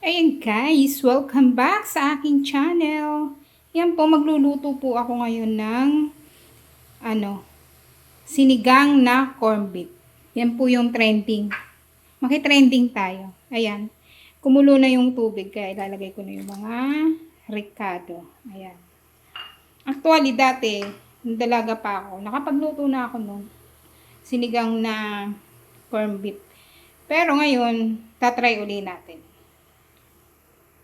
Ayan guys, welcome back sa aking channel. Yan po, magluluto po ako ngayon ng sinigang na corned beef. Yan po yung trending. Maki-trending tayo. Ayan. Kumulo na yung tubig kaya ilalagay ko na yung mga ricado. Ayan. Actually dati, nung dalaga pa ako, nakapagluto na ako nung sinigang na corned beef. Pero ngayon, tatry uli natin.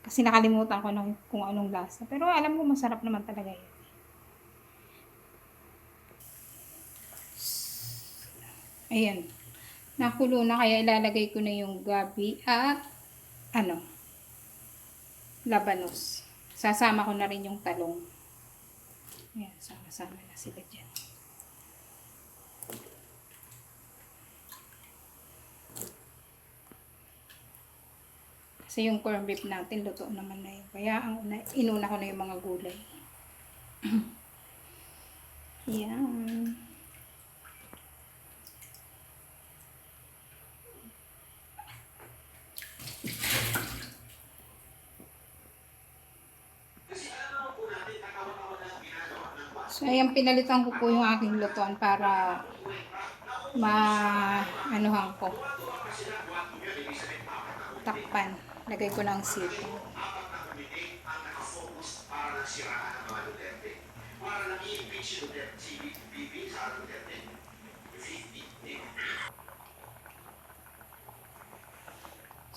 Kasi nakalimutan ko na kung anong lasa. Pero alam ko masarap naman talaga yun. Ayan. Nakulo na kaya ilalagay ko na yung gabi at labanos. Sasama ko na rin yung talong. Ayan, sama-sama na sila dyan. Kasi yung corned beef natin, luto naman na yun. Kaya inuna ko na yung mga gulay. Yan. So, ayan, pinalitan ko po yung aking lutuan para maanuhan ko. Takpan. Lagay ko ng sito.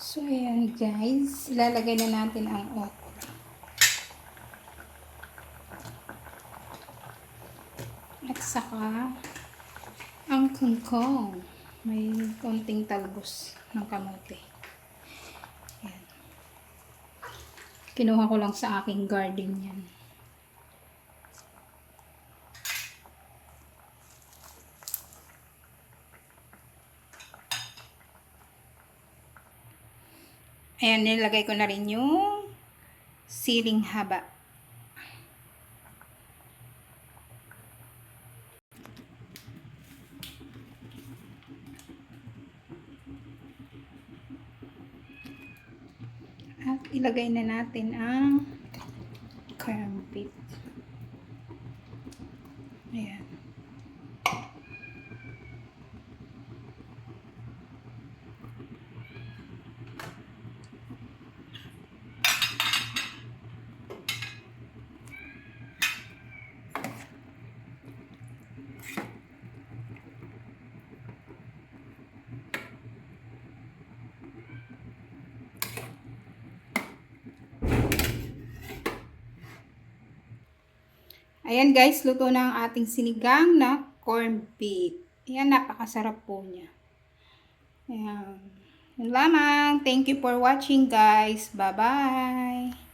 So, ayan guys. Ilalagay na natin ang okra. At saka ang kangkong. May konting talbos ng kamote. Ayan. Kinuha ko lang sa aking garden yan. Ayan, nilagay ko na rin yung siling haba. At ilagay na natin ang corned beef. Ayan. Ayan guys, luto na ang ating sinigang na corned beef. Ayan, napakasarap po niya. Ayan. Yun lamang. Thank you for watching guys. Bye-bye.